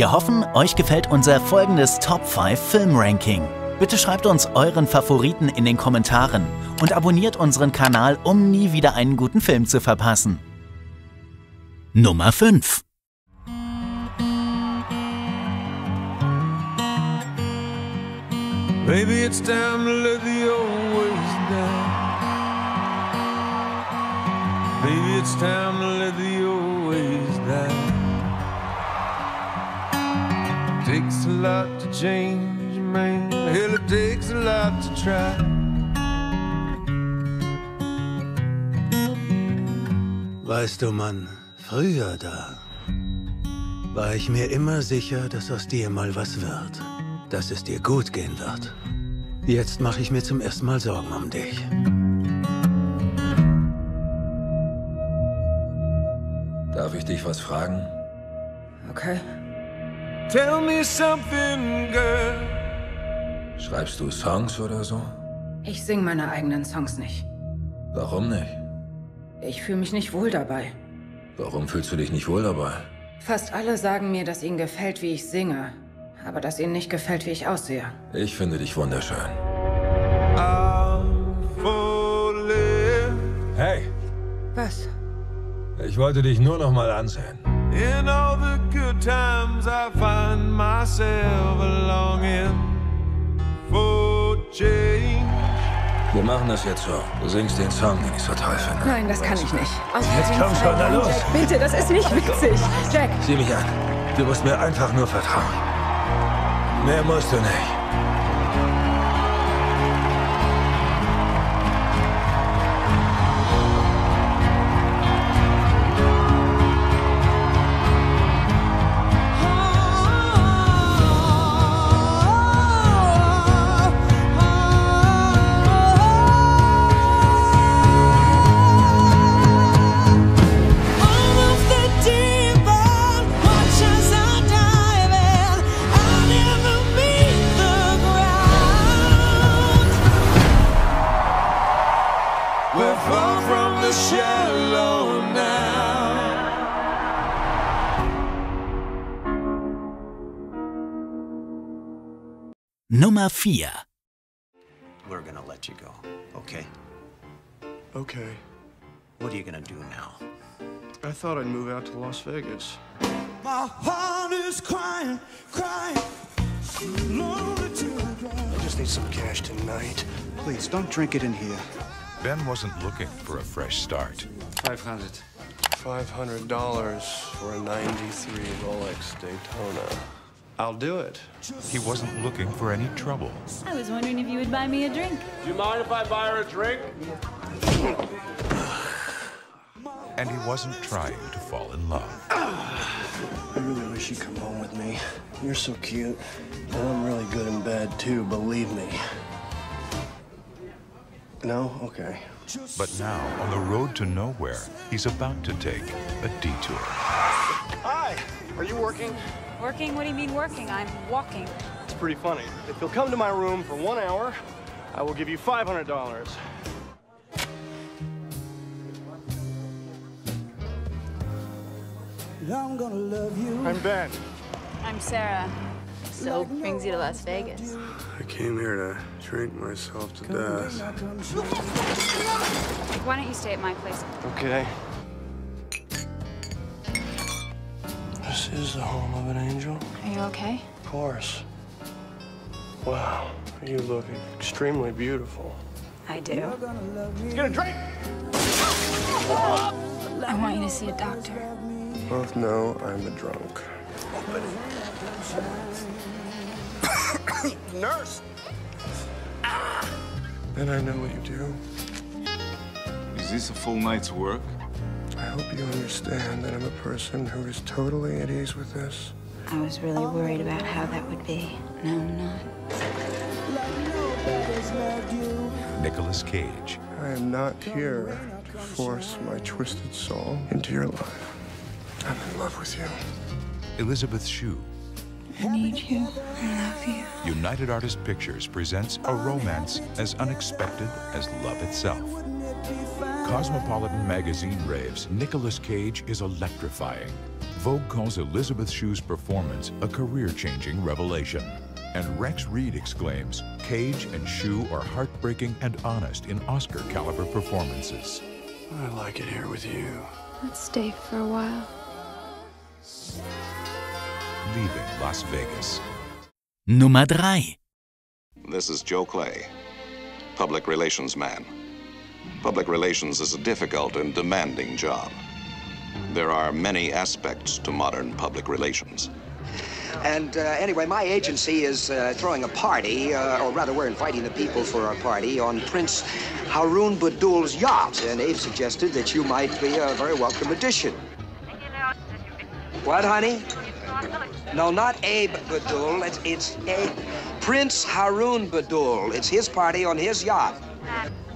Wir hoffen, euch gefällt unser folgendes Top 5 Film-Ranking. Bitte schreibt uns euren Favoriten in den Kommentaren und abonniert unseren Kanal, um nie wieder einen guten Film zu verpassen. Nummer 5. Maybe it's time to let the old ways die. Maybe it's time to let the old ways die. Takes a lot to change, man. Hell, it takes a lot to try. Weißt du, Mann, früher war ich mir immer sicher, dass aus dir mal was wird. Dass es dir gut gehen wird. Jetzt mache ich mir zum ersten Mal Sorgen um dich. Darf ich dich was fragen? Okay. Tell me something, girl. Schreibst du Songs oder so? Ich singe meine eigenen Songs nicht. Warum nicht? Ich fühle mich nicht wohl dabei. Warum fühlst du dich nicht wohl dabei? Fast alle sagen mir, dass ihnen gefällt, wie ich singe. Aber dass ihnen nicht gefällt, wie ich aussehe. Ich finde dich wunderschön. Hey! Was? Ich wollte dich nur noch mal ansehen. In all the good times I find myself longing for change. Wir machen das jetzt so. Du singst den Song, den ich so toll finde. Nein, das kann ich nicht. Jetzt komm schon, na los! Jack, bitte, das ist nicht witzig. Jack! Sieh mich an. Du musst mir einfach nur vertrauen. Mehr musst du nicht. Nummer 4. We're gonna let you go, okay? Okay. What are you gonna do now? I thought I'd move out to Las Vegas. My heart is crying, crying. I just need some cash tonight. Please, don't drink it in here. Ben wasn't looking for a fresh start. $500 for a '93 Rolex Daytona. I'll do it. He wasn't looking for any trouble. I was wondering if you would buy me a drink. Do you mind if I buy her a drink? And he wasn't trying to fall in love. I really wish you'd come home with me. You're so cute. And I'm really good in bed, too, believe me. No? Okay. But now, on the road to nowhere, he's about to take a detour. Hi! Are you working? Working? What do you mean working? I'm walking. It's pretty funny. If you'll come to my room for 1 hour, I will give you $500. I'm gonna love you. I'm Ben. I'm Sarah. So, brings you to Las Vegas. I came here to drink myself to death. Why don't you stay at my place? Okay. This is the home of an angel. Are you okay? Of course. Wow, you look extremely beautiful. I do. Let's get a drink! I want you to see a doctor. Both know I'm a drunk. Nurse! And I know what you do. Is this a full night's work? I hope you understand that I'm a person who is totally at ease with this. I was really worried about how that would be. No, I'm not. Nicolas Cage. I am not here to force my twisted soul into your life. I'm in love with you. Elizabeth Shue. I need you. I love you. United Artists Pictures presents a romance as unexpected as love itself. Cosmopolitan magazine raves Nicolas Cage is electrifying. Vogue calls Elizabeth Shue's performance a career-changing revelation. And Rex Reed exclaims, Cage and Shue are heartbreaking and honest in Oscar-caliber performances. I like it here with you. Let's stay for a while. Leaving Las Vegas. Nummer 3. This is Joe Clay, public relations man. Public relations is a difficult and demanding job. There are many aspects to modern public relations. And anyway, my agency is throwing a party, or rather we're inviting the people for our party on Prince Harun Badul's yacht. And Abe suggested that you might be a very welcome addition. What, honey? No, not Abe Badul. It's Prince Harun Badul. It's his party on his yacht.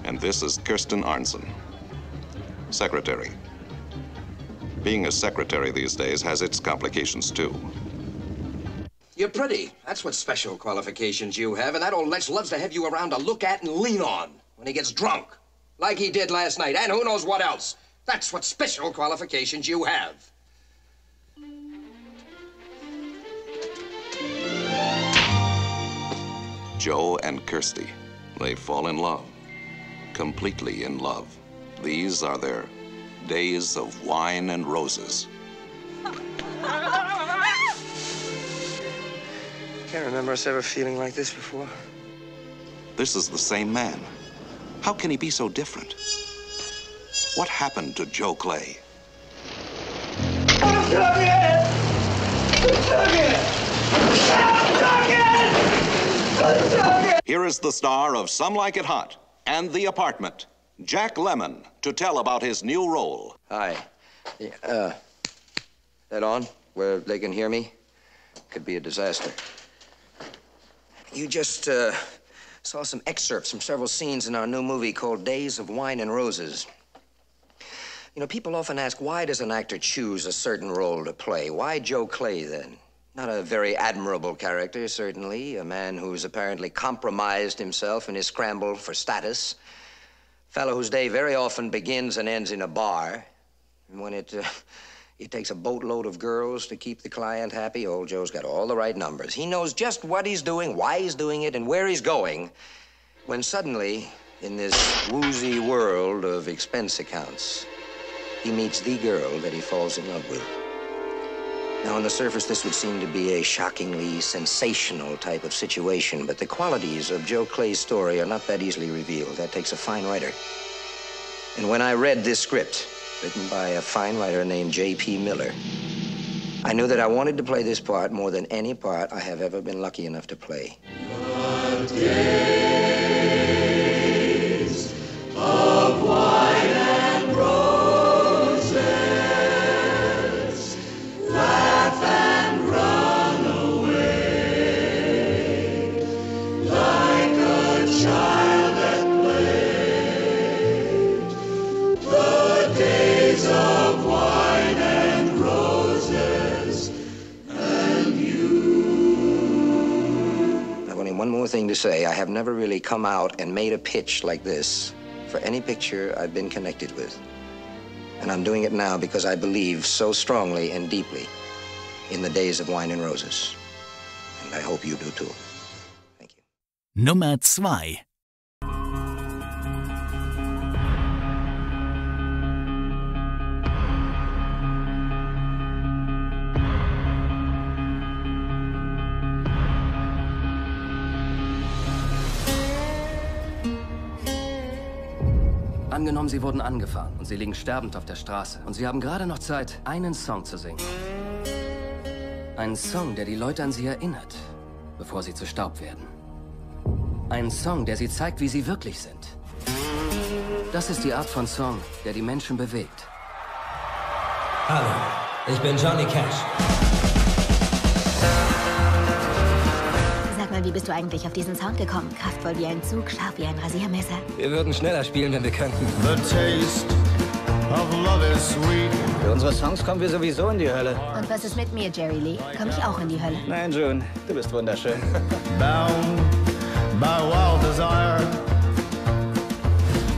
And this is Kirsten Arnson, secretary. Being a secretary these days has its complications, too. You're pretty. That's what special qualifications you have, and that old Lech loves to have you around to look at and lean on when he gets drunk, like he did last night, and who knows what else. That's what special qualifications you have. Joe and Kirsty, they fall in love, completely in love. These are their days of wine and roses. Can't remember us ever feeling like this before. This is the same man. How can he be so different? What happened to Joe Clay? Here is the star of Some Like It Hot and The Apartment, Jack Lemmon, to tell about his new role. Hi. That on? Where they can hear me? Could be a disaster. You just saw some excerpts from several scenes in our new movie called Days of Wine and Roses. You know, people often ask, why does an actor choose a certain role to play? Why Joe Clay, then? Not a very admirable character, certainly. A man who's apparently compromised himself in his scramble for status. Fellow whose day very often begins and ends in a bar. And when it takes a boatload of girls to keep the client happy, old Joe's got all the right numbers. He knows just what he's doing, why he's doing it, and where he's going. When suddenly, in this woozy world of expense accounts, he meets the girl that he falls in love with. Now, on the surface, this would seem to be a shockingly sensational type of situation, but the qualities of Joe Clay's story are not that easily revealed. That takes a fine writer. And when I read this script, written by a fine writer named J.P. Miller, I knew that I wanted to play this part more than any part I have ever been lucky enough to play. The days of wine and roses, laugh and run away, like a child at play. The days of wine and roses, and you. I've only one more thing to say. I have never really come out and made a pitch like this for any picture I've been connected with. And I'm doing it now because I believe so strongly and deeply in the days of wine and roses. And I hope you do too. Thank you. Nummer 2. Angenommen, Sie wurden angefahren und Sie liegen sterbend auf der Straße. Und Sie haben gerade noch Zeit, einen Song zu singen. Einen Song, der die Leute an Sie erinnert, bevor Sie zu Staub werden. Einen Song, der Sie zeigt, wie Sie wirklich sind. Das ist die Art von Song, der die Menschen bewegt. Hallo, ich bin Johnny Cash. Sag mal, wie bist du eigentlich auf diesen Sound gekommen? Kraftvoll wie ein Zug, scharf wie ein Rasiermesser. Wir würden schneller spielen, wenn wir könnten. The taste of love is sweet. Für unsere Songs kommen wir sowieso in die Hölle. Und was ist mit mir, Jerry Lee? Komm ich auch in die Hölle? Nein, June, du bist wunderschön. Bound by wild desire,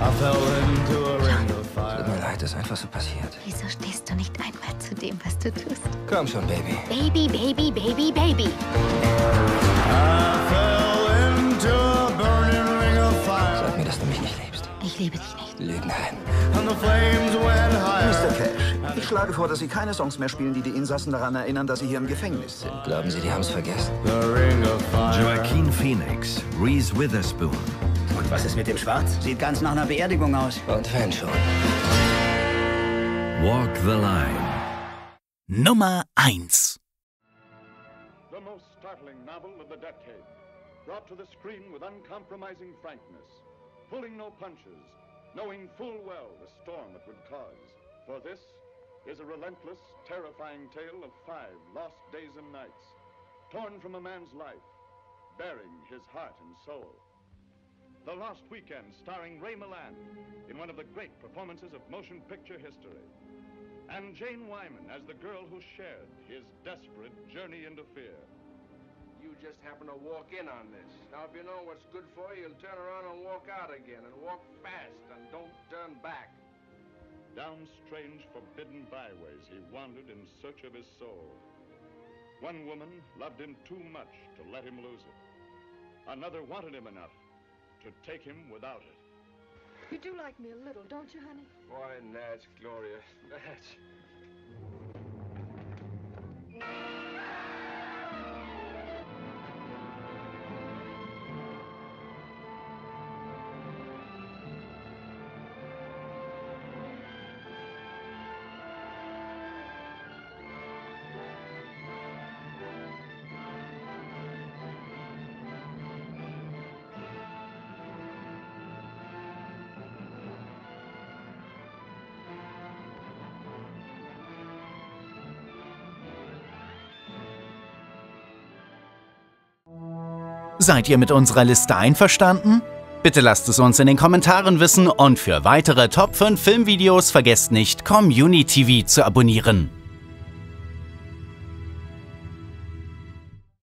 I fell into a ring of fire. Tut mir leid. Wahrheit ist einfach so passiert. Wieso stehst du nicht einmal zu dem, was du tust? Komm schon, Baby. Baby, Baby, Baby, Baby. Sag mir, dass du mich nicht liebst. Ich liebe dich nicht. Lügnerin. Mr. Cash, ich schlage vor, dass Sie keine Songs mehr spielen, die die Insassen daran erinnern, dass Sie hier im Gefängnis sind. Glauben Sie, die haben es vergessen? Joaquin Phoenix, Reese Witherspoon. Und was ist mit dem Schwarz? Sieht ganz nach einer Beerdigung aus. Und wenn schon. Walk the Line. Nummer 1. The most startling novel of the decade. Brought to the screen with uncompromising frankness. Pulling no punches. Knowing full well the storm it would cause. For this is a relentless, terrifying tale of 5 lost days and nights, torn from a man's life, bearing his heart and soul. The Lost Weekend, starring Ray Milland in one of the great performances of motion picture history. And Jane Wyman as the girl who shared his desperate journey into fear. You just happen to walk in on this. Now, if you know what's good for you, you'll turn around and walk out again, and walk fast, and don't turn back. Down strange, forbidden byways he wandered in search of his soul. One woman loved him too much to let him lose it. Another wanted him enough to take him without it. You do like me a little, don't you, honey? Why, Natch, Gloria, Natch. Seid ihr mit unserer Liste einverstanden? Bitte lasst es uns in den Kommentaren wissen und für weitere Top 5 Filmvideos vergesst nicht, communiTV zu abonnieren.